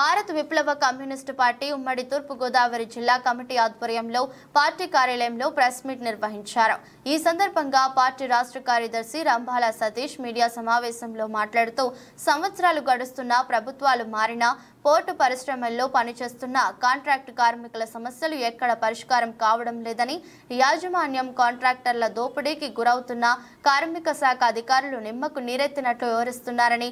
భారత విప్లవ communist party ఉమ్మడి తూర్పు గోదావరి జిల్లా కమిటీ ఆధ్వర్యంలో పార్టీ కార్యాలయంలో ప్రెస్ మీట్ నిర్వహించారు. ఈ సందర్భంగా పార్టీ రాష్ట్ర కార్యదర్శి రంభాల సతీష్ మీడియా సమావేశంలో మాట్లాడుతూ సంవత్సరాలు గడుస్తున్నా ప్రభుత్వాలు మారినా పోర్టు పరిశ్రమల్లో పనిచేస్తున్న కాంట్రాక్టు కార్మికుల సమస్యలు ఎక్కడ పరిష్కారం కావడం లేదని, యాజమాన్యం కాంట్రాక్టర్ల దోపిడీకి గురవుతున్న కార్మిక శాఖ అధికారులు నిమ్మకు నీరెత్తినట్లు వివరిస్తున్నారని,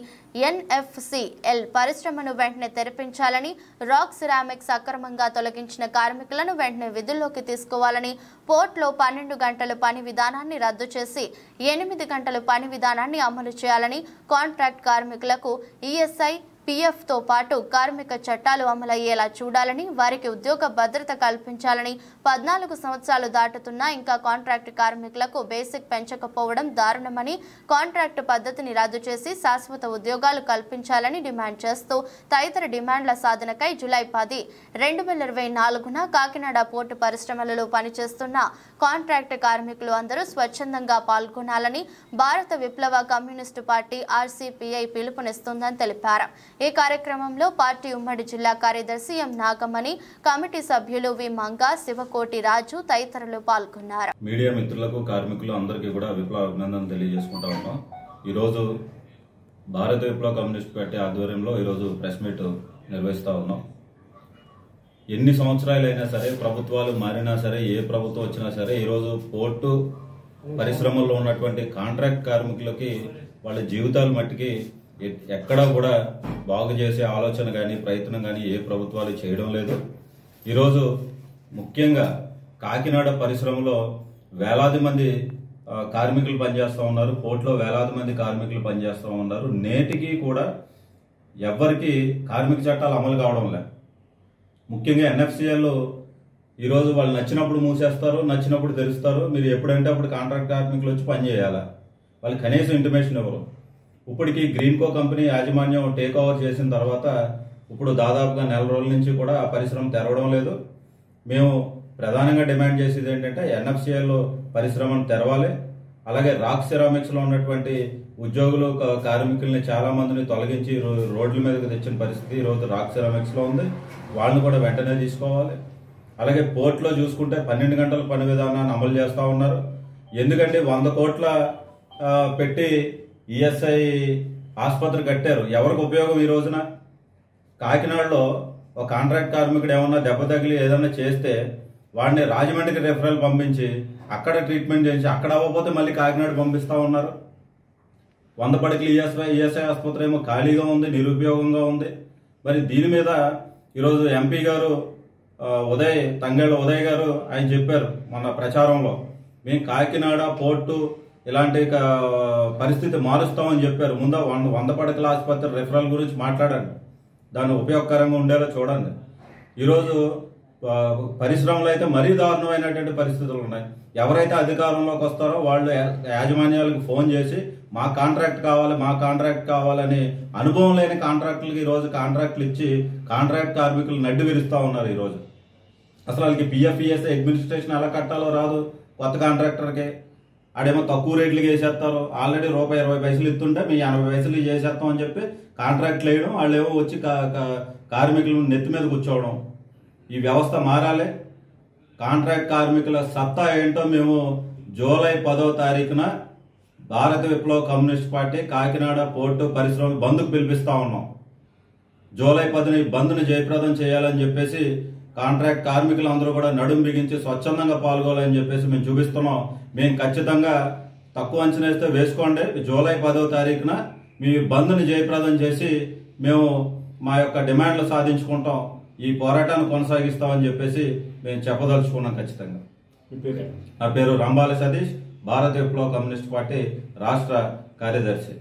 ఎన్ఎఫ్సిఎల్ పరిశ్రమను వెంటనే తెరిపించాలని, రాక్ సిరామిక్స్ అక్రమంగా తొలగించిన కార్మికులను వెంటనే విధుల్లోకి తీసుకోవాలని, పోర్టులో 12 గంటల పని విధానాన్ని రద్దు చేసి 8 గంటల పని విధానాన్ని అమలు చేయాలని, కాంట్రాక్ట్ కార్మికులకు ఈఎస్ఐ PF తో పాటు కార్మిక చట్టాలు అమలయ్యేలా చూడాలని, వారికి ఉద్యోగ భద్రత కల్పించాలని, 14 సంవత్సరాలు దాటుతున్నా ఇంకా కాంట్రాక్ట్ కార్మికులకు బేసిక్ పెంచకపోవడం దారుణమని, కాంట్రాక్ట్ పద్ధతిని రద్దు చేసి శాశ్వత ఉద్యోగాలు కల్పించాలని డిమాండ్ చేస్తూ తదితర డిమాండ్ల సాధనకై జూలై 10, 2024న కాకినాడ పోర్టు పరిశ్రమలలో పనిచేస్తున్న కాంట్రాక్ట్ కార్మికులు అందరూ స్వచ్ఛందంగా పాల్గొనాలని భారత విప్లవ కమ్యూనిస్టు పార్టీ RCPI పిలుపునిస్తుందని తెలిపారు. ఈ కార్యక్రమంలో పార్టీ ఉమ్మడి జిల్లా కార్యదర్శి ఎం నాగమణి, కమిటీ సభ్యులు వి మంగా, శివకోటి రాజు తదితరులు పాల్గొన్నారు. మీడియా మిత్రులకు, కార్మికులు అందరికీ కూడా విప్లవ అభినందనలు తెలియజేసుకుంటా ఉన్నాం. ఈరోజు భారత విప్లవ కమ్యూనిస్ట్ పార్టీ ఆధ్వర్యంలో ఈరోజు ప్రెస్ మీట్ నిర్వహిస్తూ ఉన్నాం. ఎన్ని సంవత్సరాలైనా సరే, ప్రభుత్వాలు మారినా సరే, ఏ ప్రభుత్వం వచ్చినా సరే, ఈరోజు పోర్టు పరిశ్రమల్లో ఉన్నటువంటి కాంట్రాక్ట్ కార్మికులకి వాళ్ళ జీవితాల మట్టికి ఎక్కడా కూడా బాగు చేసే ఆలోచన కానీ ప్రయత్నం కానీ ఏ ప్రభుత్వాలు చేయడం లేదు. ఈరోజు ముఖ్యంగా కాకినాడ పరిశ్రమలో వేలాది మంది కార్మికులు పనిచేస్తూ ఉన్నారు. పోర్టులో వేలాది మంది కార్మికులు పనిచేస్తూ ఉన్నారు. నేటికి కూడా ఎవ్వరికి కార్మిక చట్టాలు అమలు కావడం లేదు. ముఖ్యంగా NFCL ఈరోజు వాళ్ళు నచ్చినప్పుడు మూసేస్తారు, నచ్చినప్పుడు తెరుస్తారు. మీరు ఎప్పుడంటే అప్పుడు కాంట్రాక్ట్ కార్మికులు వచ్చి పనిచేయాలా? వాళ్ళు కనీసం ఇంటిమేషన్ ఇవ్వరు. ఇప్పటికీ గ్రీన్కో కంపెనీ యాజమాన్యం టేక్ ఓవర్ చేసిన తర్వాత ఇప్పుడు దాదాపుగా 4 రోజుల నుంచి కూడా ఆ పరిశ్రమ తెరవడం లేదు. మేము ప్రధానంగా డిమాండ్ చేసేది ఏంటంటే NFCL పరిశ్రమను తెరవాలి. అలాగే రాక్ సిరామిక్స్ లో ఉన్నటువంటి ఉద్యోగులు, కార్మికుల్ని చాలా మందిని తొలగించి రోడ్ల మీదకి తెచ్చిన పరిస్థితి ఈరోజు రాక్ సిరామిక్స్ లో ఉంది. వాళ్ళని కూడా వెంటనే తీసుకోవాలి. అలాగే పోర్టులో చూసుకుంటే 12 గంటల పని విధానాన్ని అమలు చేస్తూ ఉన్నారు. ఎందుకంటే 100 కోట్ల పెట్టి ESI ఆసుపత్రి కట్టారు. ఎవరికి ఉపయోగం? ఈ రోజున కాకినాడలో ఒక కాంట్రాక్ట్ కార్మికుడు ఏమన్నా దెబ్బ తగిలి ఏదన్నా చేస్తే వాడిని రాజమండ్రికి రెఫరల్ పంపించి అక్కడ ట్రీట్మెంట్ చేసి అక్కడ అవ్వకపోతే మళ్ళీ కాకినాడ పంపిస్తా ఉన్నారు. 100 పడకలు ESI ఆసుపత్రి ఏమో ఖాళీగా ఉంది, నిరుపయోగంగా ఉంది. మరి దీని మీద ఈరోజు MP గారు తంగేళ్ల ఉదయ్ గారు ఆయన చెప్పారు మన ప్రచారంలో, మేము కాకినాడ పోర్టు ఇలాంటి పరిస్థితి మారుస్తామని చెప్పారు. ముందు 100 పడకల ఆసుపత్రి రెఫరల్ గురించి మాట్లాడండి, దాన్ని ఉపయోగకరంగా ఉండేలా చూడండి. ఈరోజు పరిశ్రమలో అయితే మరీ దారుణమైనటువంటి పరిస్థితులు ఉన్నాయి. ఎవరైతే అధికారంలోకి వస్తారో వాళ్ళు యాజమాన్యాలకు ఫోన్ చేసి మా కాంట్రాక్ట్ కావాలి, మా కాంట్రాక్ట్ కావాలని అనుభవం లేని కాంట్రాక్టులకి ఈరోజు కాంట్రాక్టులు ఇచ్చి కాంట్రాక్ట్ కార్మికులు నడ్డు విరుస్తూ ఉన్నారు. ఈరోజు అసలు వాళ్ళకి PF ESI అడ్మినిస్ట్రేషన్ ఎలా కట్టాలో రాదు. కొత్త కాంట్రాక్టర్కి ఆడేమో తక్కువ రేట్లకి వేసేస్తారు. ఆల్రెడీ ₹1.20 ఇస్తుంటే మీ 80 పైసలు చేసేస్తాం అని చెప్పి కాంట్రాక్ట్లు వేయడం, వాళ్ళు ఏమో వచ్చి కార్మికులను నెత్తి మీద కూర్చోవడం. ఈ వ్యవస్థ మారాలి. కాంట్రాక్ట్ కార్మికుల సత్తా ఏంటో మేము జూలై 10వ తారీఖున భారత విప్లవ కమ్యూనిస్ట్ పార్టీ కాకినాడ పోర్టు పరిశ్రమ బంద్కు పిలిపిస్తా ఉన్నాం. జూలై 10ని బంద్ను జయప్రదం చేయాలని చెప్పేసి కాంట్రాక్ట్ కార్మికులందరూ కూడా నడుం బిగించి స్వచ్ఛందంగా పాల్గొనాలని చెప్పేసి మేము చూపిస్తున్నాం. మేము ఖచ్చితంగా తక్కువ అంచనా వేస్తే వేసుకోండి. జూలై 10వ తారీఖున మీ బంద్ని జయప్రదం చేసి మేము మా యొక్క డిమాండ్లు సాధించుకుంటాం, ఈ పోరాటాన్ని కొనసాగిస్తామని చెప్పేసి మేము చెప్పదలుచుకున్నాం. ఖచ్చితంగా నా పేరు రంభాల సతీష్, భారత విప్లవ కమ్యూనిస్ట్ పార్టీ రాష్ట్ర కార్యదర్శి.